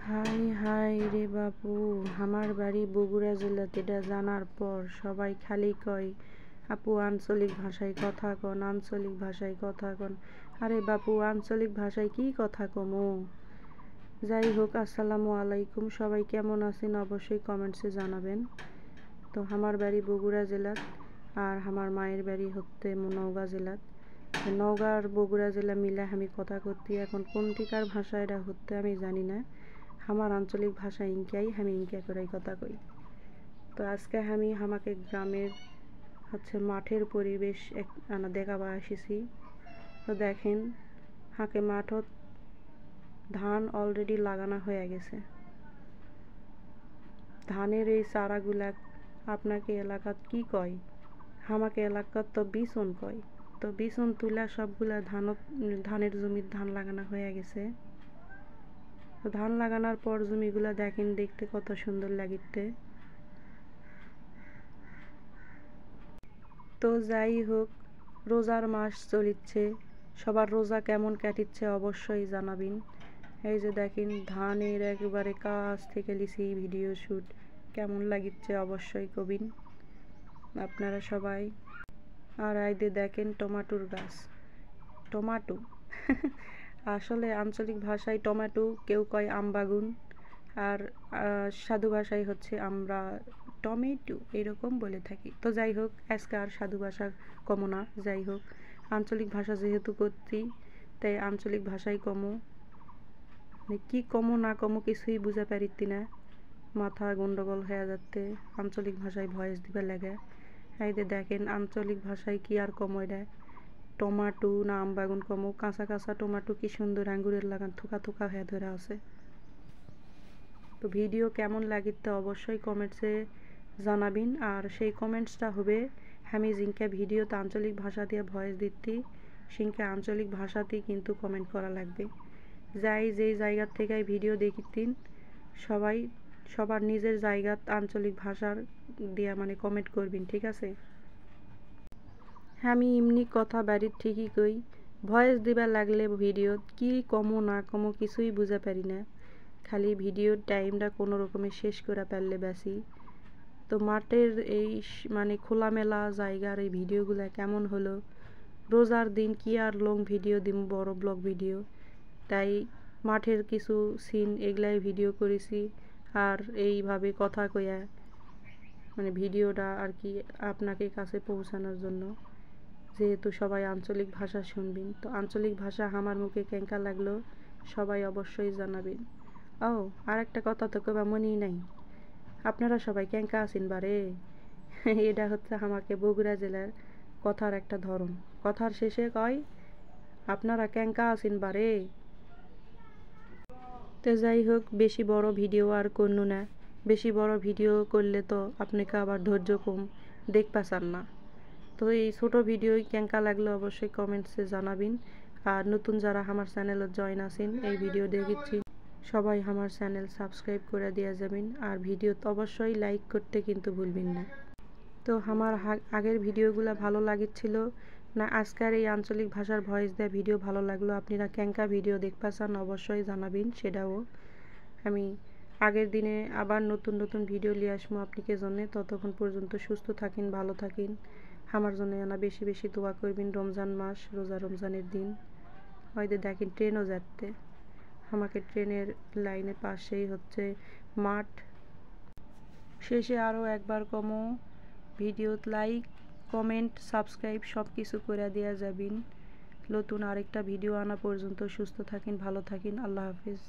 High high রে বাপু, আমার বাড়ি বগুড়া জেলাতে। এটা জানার পর সবাই খালি কয় আপু আঞ্চলিক ভাষায় কথা কন, আঞ্চলিক ভাষায় কথা কন। আরে বাপু, আঞ্চলিক ভাষায় কি কথা কমো? যাই হোক, আসসালামু আলাইকুম। সবাই কেমন আছেন অবশ্যই কমেন্টসে জানাবেন। তো আমার বাড়ি বগুড়া জেলাত, আর আমার মায়ের বাড়ি হচ্ছে নওগাঁ জেলাত। নওগাঁ আর বগুড়া জেলা মিলে আমি কথা করতে, এখন কোনটিকার ভাষা এটা হচ্ছে আমি জানি না। আমার আঞ্চলিক ভাষা ইনকাই, আমি ইনকা করেই কথা কই। তো আজকে আমি আমাকে গ্রামের মাঠের পরিবেশ দেখাবা আসিছি। তো দেখেন, হাঁকে মাঠত ধান অলরেডি লাগানো হয়ে গেছে। ধানের এই চারাগুলা আপনাকে এলাকাত কি কয়? আমাকে এলাকাত তো বিচন কয়। তো বিচন তুলা সবগুলা ধানের জমির ধান লাগানো হয়ে গেছে। তো ধান লাগানোর পর জমিগুলা দেখেন, দেখতে কত সুন্দর লাগিতে। তো যাই হোক, রোজার মাস চলিচ্ছে, সবার রোজা কেমন কাটিচ্ছে অবশ্যই জানাবেন। এই যে দেখেন, ধানের একেবারে কাছ থেকে লিছি ভিডিও শ্যুট, কেমন লাগিচ্ছে অবশ্যই কবিন আপনারা সবাই। আর এই যে দেখেন টমাটোর গাছ, টমাটো আসলে আঞ্চলিক ভাষায় টমেটো, কেউ কয় আমবাগুন, আর সাধু ভাষায় হচ্ছে আমরা টমেটো এরকম বলে থাকি। তো যাই হোক, আজকে আর সাধু ভাষা কমো না। যাই হোক, আঞ্চলিক ভাষা যেহেতু করছি, তাই আঞ্চলিক ভাষাই কমো। কি কমো না কমো কিছুই বুঝে পারিতি না, মাথা গন্ডগোল হয়ে যাচ্ছে আঞ্চলিক ভাষায় ভয়েস দিবে লাগে। এই যে দেখেন, আঞ্চলিক ভাষায় কি আর কমো, এটা টমাটো না আমবাগুন কমো। কাঁচা কাঁচা টমাটো কি সুন্দর আঙ্গুরের লাগান থোকা থোকা হয়ে ধরে আছে। তো ভিডিও কেমন লাগিতে অবশ্যই কমেন্টসে জানাবেন। আর সেই কমেন্টসটা হবে, আমি জিনকা ভিডিওতে আঞ্চলিক ভাষা দিয়ে ভয়েস দিচ্ছি, সিনকা আঞ্চলিক ভাষাতেই কিন্তু কমেন্ট করা লাগবে। যেই জায়গার থেকে ভিডিও দেখিতেন, সবাই সবার নিজের জায়গাত আঞ্চলিক ভাষার দিয়া কমেন্ট করবেন, ঠিক আছে? আমি এমনি কথা বাড়ির ঠিকই কই, ভয়েস দিবার লাগলে ভিডিও কি কমো না কমো কিছুই বুঝে পারি না। খালি ভিডিওর টাইমটা কোনো রকমে শেষ করে পারলে বেশি। তো মাঠের এই খোলামেলা জায়গার এই ভিডিওগুলো কেমন হলো? রোজার দিন কি আর লং ভিডিও দিম, বড় ব্লগ ভিডিও, তাই মাঠের কিছু সিন এগুলাই ভিডিও করেছি। আর এইভাবে কথা কইয়া ভিডিওটা আর কি আপনাকে কাছে পৌঁছানোর জন্য, যেহেতু সবাই আঞ্চলিক ভাষা শুনবেন। তো আঞ্চলিক ভাষা আমার মুখে কেঙ্কা লাগলো সবাই অবশ্যই জানাবেন। ও, আর একটা কথা তো কবা মনেই নাই, আপনারা সবাই কেঙ্কা আছেন বারে? এটা হচ্ছে আমাকে বগুড়া জেলার কথার একটা ধরন। কথার শেষে কয় আপনারা কেঙ্কা আছেন বারে। তো যাই হোক, বেশি বড় ভিডিও আর করল না। বেশি বড় ভিডিও করলে তো আপনাকে আবার ধৈর্য কম, দেখতে চান না। তো এই ছোটো ভিডিওই কেঙ্কা লাগলো অবশ্যই কমেন্টসে জানাবেন। আর নতুন যারা আমার চ্যানেলে জয়েন আছেন, এই ভিডিও দেখেছি সবাই আমার চ্যানেল সাবস্ক্রাইব করে দিয়ে যাবেন। আর ভিডিও তো অবশ্যই লাইক করতে কিন্তু ভুলবেন না। তো আমার আগের ভিডিওগুলো ভালো লাগিচ্ছিল না, আজকের এই আঞ্চলিক ভাষার ভয়েস দেওয়া ভিডিও ভালো লাগলো? আপনারা কেঙ্কা ভিডিও দেখতে চান অবশ্যই জানাবেন। সেটাও আমি আগের দিনে আবার নতুন নতুন ভিডিও নিয়ে আসবো আপনাদের জন্য। ততক্ষণ পর্যন্ত সুস্থ থাকেন, ভালো থাকেন। আমার জন্য বেশি বেশি দোয়া করবেন। রমজান মাস, রোজা রমজানের দিন হয়তো দেখেন ট্রেনও যাচ্ছে, আমাকে ট্রেনের লাইনের পাশেই হচ্ছে মাঠ। শেষে আরও একবার কমো, ভিডিও লাইক, কমেন্ট, সাবস্ক্রাইব সব কিছু করে দেওয়া যাবেন। নতুন আরেকটা ভিডিও আনা পর্যন্ত সুস্থ থাকেন, ভালো থাকেন। আল্লাহ হাফিজ।